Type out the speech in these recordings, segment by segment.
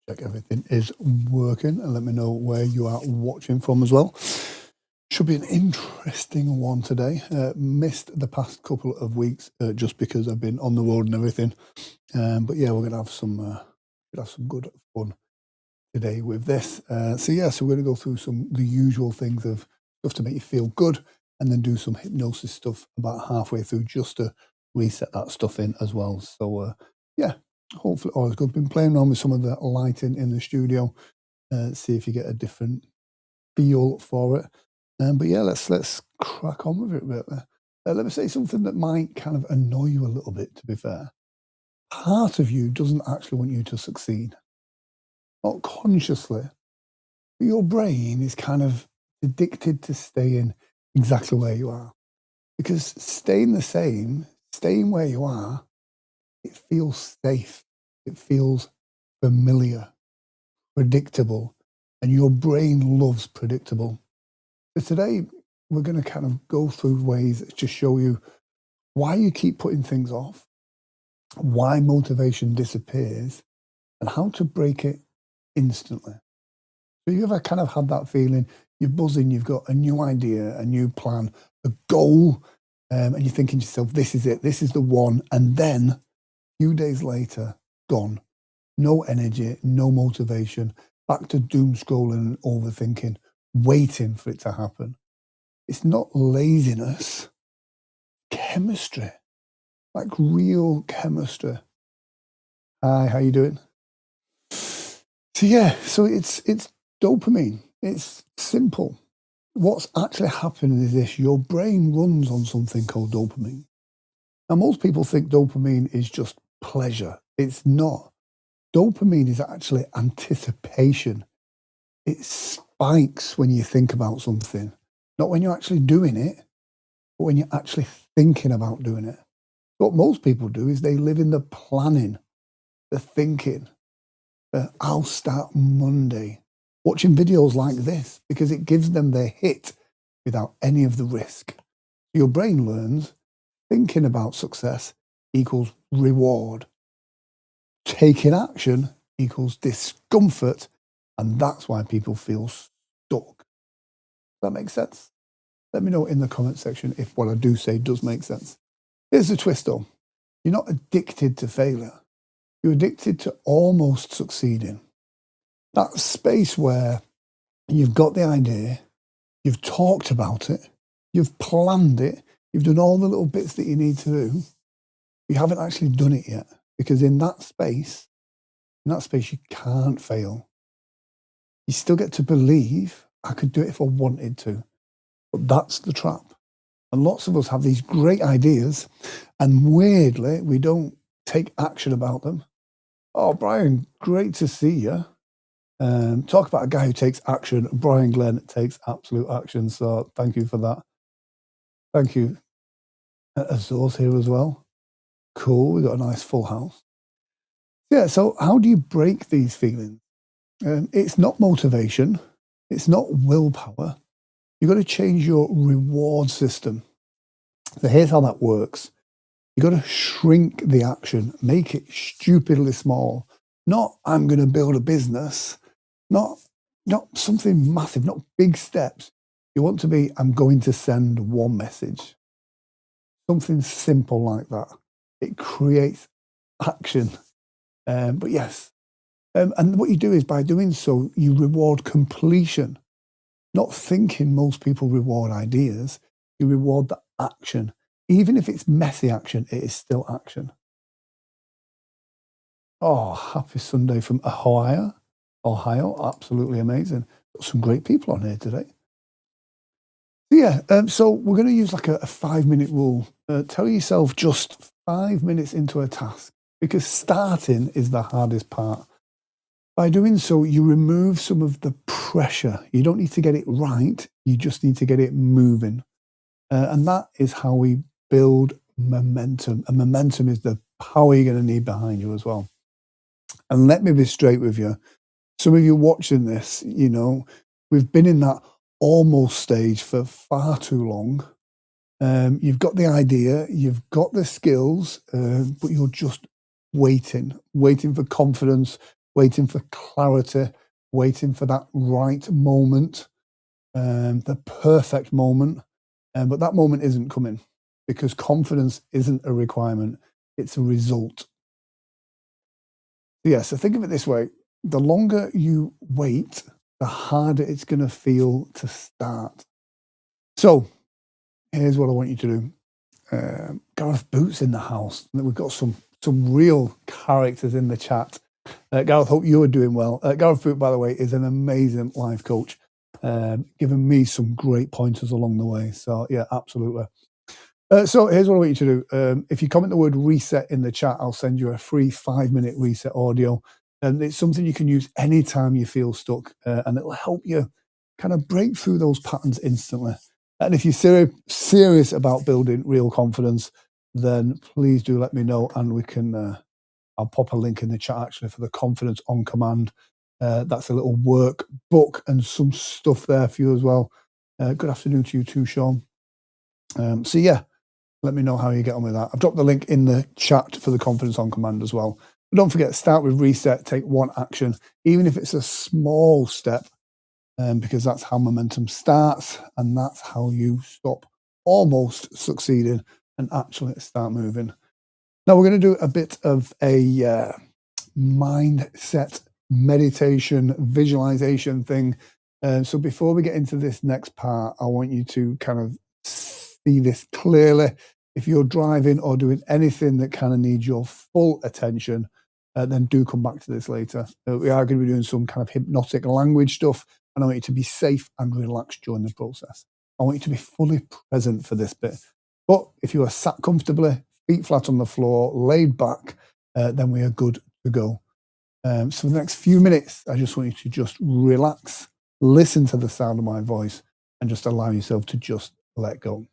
check everything is working and let me know where you are watching from as well. Should be an interesting one today. Missed the past couple of weeks just because I've been on the road and everything. But yeah, we're gonna have some good fun today with this. So we're gonna go through the usual things of stuff to make you feel good, and then do some hypnosis stuff about halfway through just to reset that stuff in as well. So yeah, hopefully all is good. Been playing around with some of the lighting in the studio, see if you get a different feel for it. But yeah, let's crack on with it. Really. Let me say something that might kind of annoy you a little bit. To be fair, part of you doesn't actually want you to succeed, not consciously, but your brain is kind of addicted to staying exactly where you are, because staying the same, staying where you are, it feels safe, it feels familiar, predictable, and your brain loves predictable. So today, we're going to kind of go through ways to show you why you keep putting things off, why motivation disappears, and how to break it instantly. So you ever kind of had that feeling, you're buzzing, you've got a new idea, a new plan, a goal, and you're thinking to yourself, this is it, this is the one, and then a few days later, gone. No energy, no motivation, back to doom scrolling and overthinking, waiting for it to happen. It's not laziness, chemistry, like real chemistry. Hi, how you doing? So yeah, so it's dopamine. It's simple. What's actually happening is this: your brain runs on something called dopamine. Now, most people think dopamine is just pleasure. It's not. Dopamine is actually anticipation. It spikes when you think about something, not when you're actually doing it, but when you're actually thinking about doing it. What most people do is they live in the planning, the thinking. I'll start Monday, watching videos like this because it gives them their hit without any of the risk. Your brain learns thinking about success equals reward. Taking action equals discomfort, and that's why people feel stuck. Does that make sense? Let me know in the comment section if what I do say does make sense. Here's the twist though. You're not addicted to failure. You're addicted to almost succeeding. That space where you've got the idea, you've talked about it, you've planned it, you've done all the little bits that you need to do. You haven't actually done it yet, because in that space you can't fail. You still get to believe I could do it if I wanted to, but that's the trap. And lots of us have these great ideas, and weirdly, we don't take action about them. Oh, Brian, great to see you. Talk about a guy who takes action. Brian Glenn takes absolute action. So thank you for that. Thank you. Azor's here as well. Cool. We've got a nice full house. Yeah. So how do you break these feelings? It's not motivation. It's not willpower. You've got to change your reward system. So here's how that works. You've got to shrink the action, make it stupidly small. Not I'm going to build a business. Not something massive, not big steps. You want to be, I'm going to send one message. Something simple like that. It creates action. But yes. And what you do is by doing so, you reward completion. Not thinking most people reward ideas. You reward the action. Even if it's messy action, it is still action. Oh, happy Sunday from Ohio. Absolutely amazing. Got some great people on here today. Yeah, so we're going to use like a 5-minute rule. Tell yourself just 5 minutes into a task, because starting is the hardest part. By doing so, you remove some of the pressure. You don't need to get it right. You just need to get it moving. And that is how we build momentum. And momentum is the power you're going to need behind you as well. And let me be straight with you. Some of you watching this, you know, we've been in that almost stage for far too long. You've got the idea, you've got the skills, but you're just waiting for confidence, waiting for clarity, waiting for that right moment, the perfect moment. But that moment isn't coming because confidence isn't a requirement, it's a result. Yeah, so think of it this way. The longer you wait, the harder it's going to feel to start. So here's what I want you to do. Gareth Boots in the house. We've got some real characters in the chat. Gareth, hope you're doing well. Gareth Boot, by the way, is an amazing life coach, giving me some great pointers along the way. So yeah, absolutely. So here's what I want you to do. If you comment the word reset in the chat, I'll send you a free 5-minute reset audio. And it's something you can use anytime you feel stuck, and it'll help you kind of break through those patterns instantly. And if you're serious about building real confidence, then please do let me know, and we can. I'll pop a link in the chat actually for the Confidence on Command. That's a little workbook and some stuff there for you as well. Good afternoon to you too, Sean. So yeah, let me know how you get on with that. I've dropped the link in the chat for the Confidence on Command as well. But don't forget, start with reset, take one action, even if it's a small step, because that's how momentum starts, and that's how you stop almost succeeding and actually start moving. Now we're going to do a bit of a mindset meditation visualization thing. So before we get into this next part, I want you to kind of see this clearly. If you're driving or doing anything that kind of needs your full attention, then do come back to this later. We are going to be doing some kind of hypnotic language stuff, and I want you to be safe and relaxed during the process. I want you to be fully present for this bit. But if you are sat comfortably, feet flat on the floor, laid back, then we are good to go. So for the next few minutes, I just want you to just relax, listen to the sound of my voice, and just allow yourself to just let go.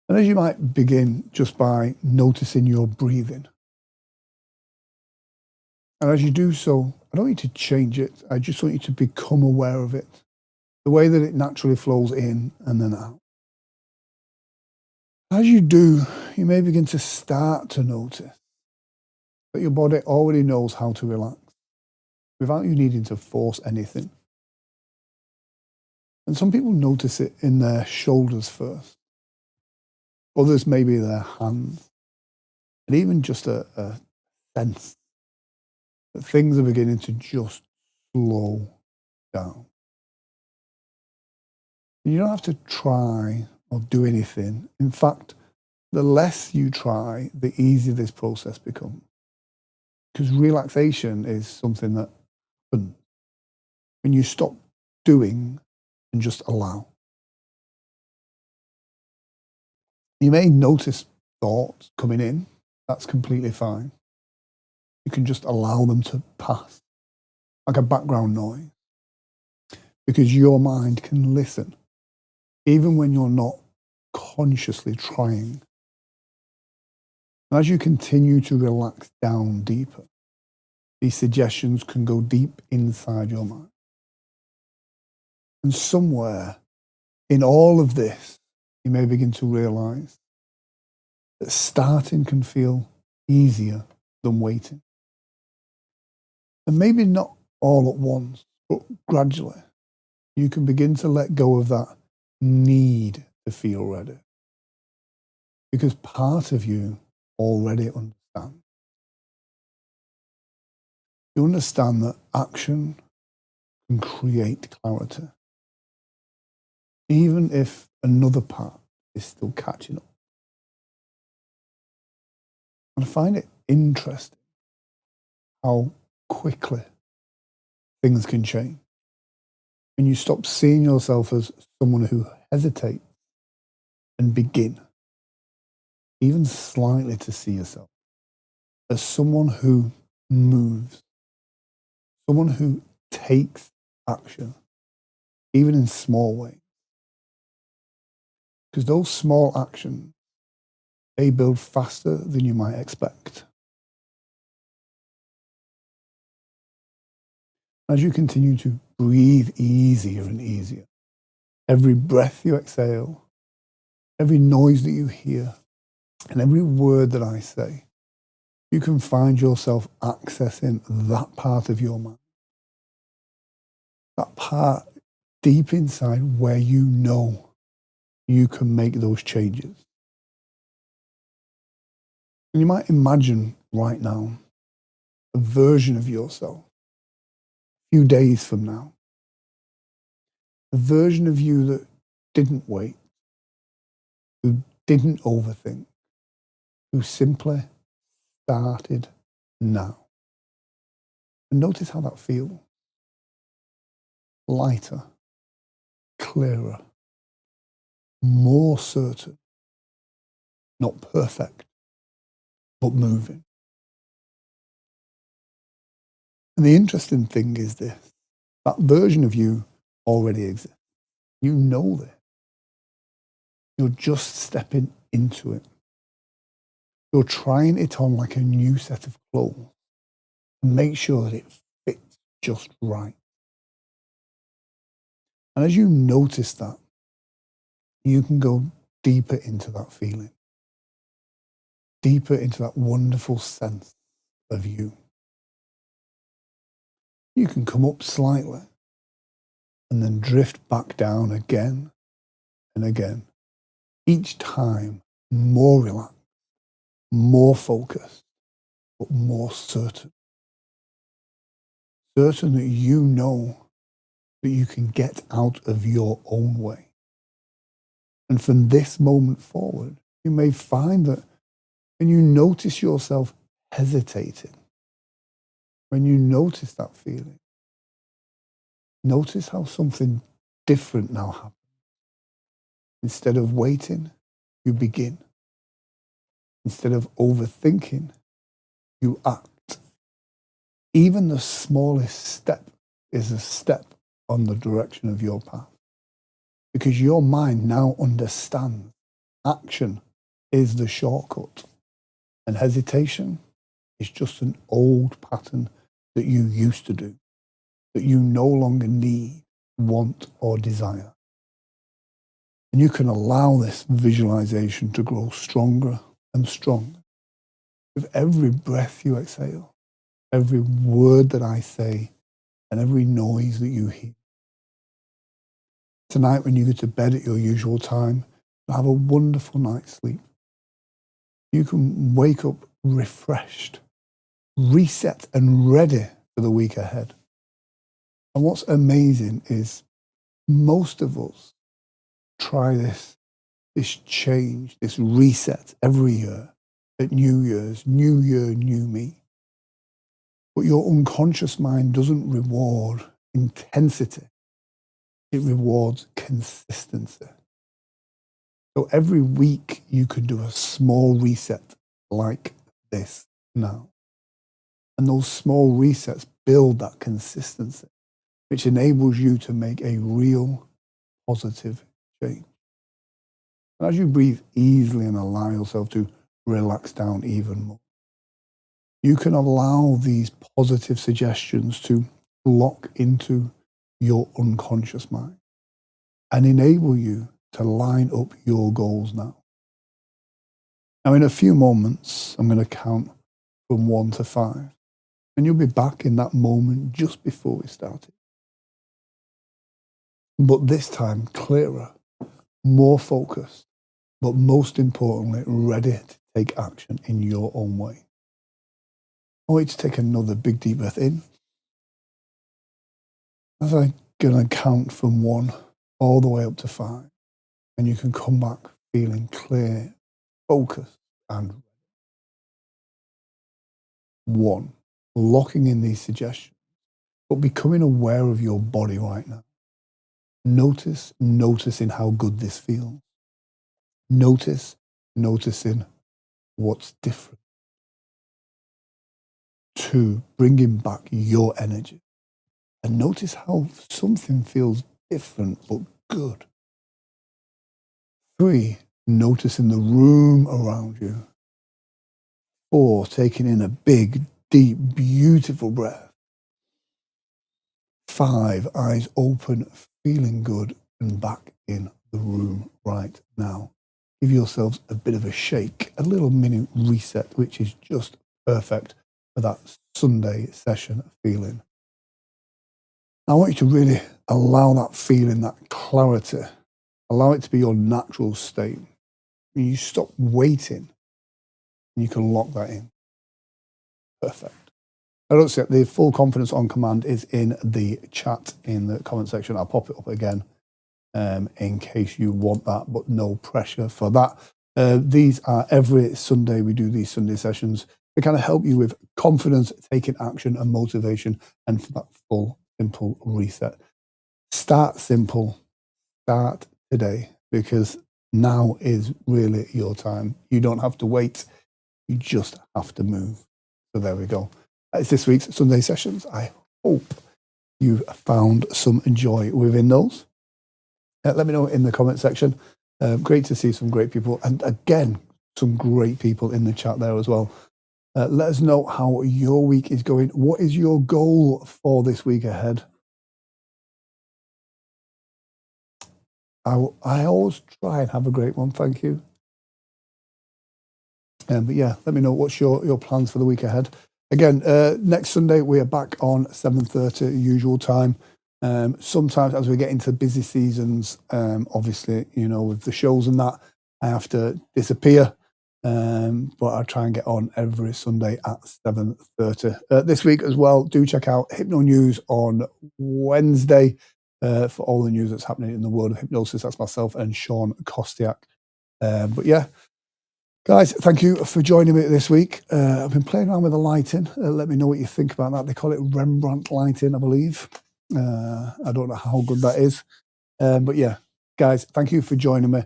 And as you might begin just by noticing your breathing. And as you do so, I don't want you to change it. I just want you to become aware of it, the way that it naturally flows in and then out. As you do, you may begin to start to notice that your body already knows how to relax without you needing to force anything. And some people notice it in their shoulders first. Others maybe their hands. And even just a sense that things are beginning to just slow down. You don't have to try or do anything. In fact, the less you try, the easier this process becomes. Because relaxation is something that happens when you stop doing and just allow. You may notice thoughts coming in. That's completely fine. You can just allow them to pass, like a background noise. Because your mind can listen, even when you're not consciously trying. As you continue to relax down deeper, these suggestions can go deep inside your mind. And somewhere in all of this, you may begin to realize that starting can feel easier than waiting. And maybe not all at once, but gradually, you can begin to let go of that need to feel ready. Because part of you already understands. You understand that action can create clarity, even if another part is still catching up. And I find it interesting how quickly things can change when you stop seeing yourself as someone who hesitates and begin, even slightly, to see yourself as someone who moves, someone who takes action, even in small ways. Because those small actions, they build faster than you might expect. As you continue to breathe easier and easier, every breath you exhale, every noise that you hear, and every word that I say you can find yourself accessing that part of your mind, that part deep inside where you know you can make those changes. And you might imagine right now a version of yourself a few days from now, a version of you that didn't wait, who didn't overthink, who simply started now. And notice how that feels. Lighter, clearer, more certain, not perfect, but moving. And the interesting thing is this, that version of you already exists. You know this. You're just stepping into it. You're trying it on like a new set of clothes and make sure that it fits just right. And as you notice that, you can go deeper into that feeling, deeper into that wonderful sense of you. You can come up slightly and then drift back down again and again, each time more relaxed, more focused, but more certain. Certain that you know that you can get out of your own way. And from this moment forward, you may find that when you notice yourself hesitating, when you notice that feeling, notice how something different now happens. Instead of waiting, you begin. Instead of overthinking, you act. Even the smallest step is a step on the direction of your path. Because your mind now understands action is the shortcut. And hesitation is just an old pattern that you used to do, that you no longer need, want, or desire. And you can allow this visualization to grow stronger and stronger. With every breath you exhale, every word that I say, and every noise that you hear. Tonight, when you go to bed at your usual time, have a wonderful night's sleep. You can wake up refreshed, reset, and ready for the week ahead. And what's amazing is most of us try this change, this reset every year at New Year's, new year, new me. But your unconscious mind doesn't reward intensity. It rewards consistency. So every week you can do a small reset like this now. And those small resets build that consistency, which enables you to make a real positive change. And as you breathe easily and allow yourself to relax down even more, you can allow these positive suggestions to lock into your unconscious mind and enable you to line up your goals now. Now, in a few moments, I'm going to count from 1 to 5, and you'll be back in that moment just before we started. But this time, clearer, more focused, but most importantly, ready to take action in your own way. I want you to take another big deep breath in. As I'm going to count from 1 all the way up to 5, and you can come back feeling clear, focused, and 1, locking in these suggestions, but becoming aware of your body right now. Noticing how good this feels. Noticing what's different. 2, bringing back your energy. And notice how something feels different but good. 3, noticing the room around you. 4, taking in a big, deep, beautiful breath. 5, eyes open, feeling good, and back in the room right now. Give yourselves a bit of a shake, a little mini reset, which is just perfect for that Sunday session feeling. I want you to really allow that feeling, that clarity, allow it to be your natural state. You stop waiting and you can lock that in. Perfect. I don't see it. The full confidence on command is in the chat in the comment section. I'll pop it up again in case you want that, but no pressure for that. These are every Sunday. We do these Sunday sessions to kind of help you with confidence, taking action and motivation, and for that full, simple reset. Start simple. Start today, because now is really your time. You don't have to wait. You just have to move. So there we go. That's this week's Sunday sessions. I hope you've found some joy within those. Let me know in the comment section. Great to see some great people. And again, some great people in the chat there as well. Let us know how your week is going. What is your goal for this week ahead? I always try and have a great one. Thank you. But yeah, let me know what's your plans for the week ahead. Again, next Sunday we are back on 7:30 usual time. Sometimes as we get into busy seasons, obviously, with the shows and that, I have to disappear. But I try and get on every Sunday at 7:30. This week as well, do check out Hypno News on Wednesday for all the news that's happening in the world of hypnosis. That's myself and Sean Kostiak. But yeah, guys, thank you for joining me this week. I've been playing around with the lighting. Let me know what you think about that. They call it Rembrandt lighting, I believe. I don't know how good that is. But yeah, guys, thank you for joining me.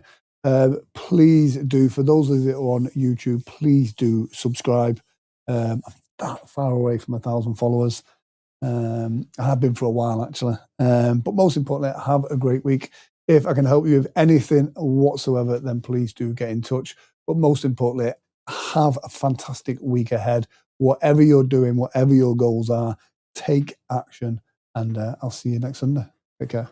Please do, for those of you that are on YouTube, please do subscribe. I'm that far away from 1,000 followers. I have been for a while, actually. But most importantly, have a great week. If I can help you with anything whatsoever, then please do get in touch. But most importantly, have a fantastic week ahead. Whatever you're doing, whatever your goals are, take action. And I'll see you next Sunday. Take care.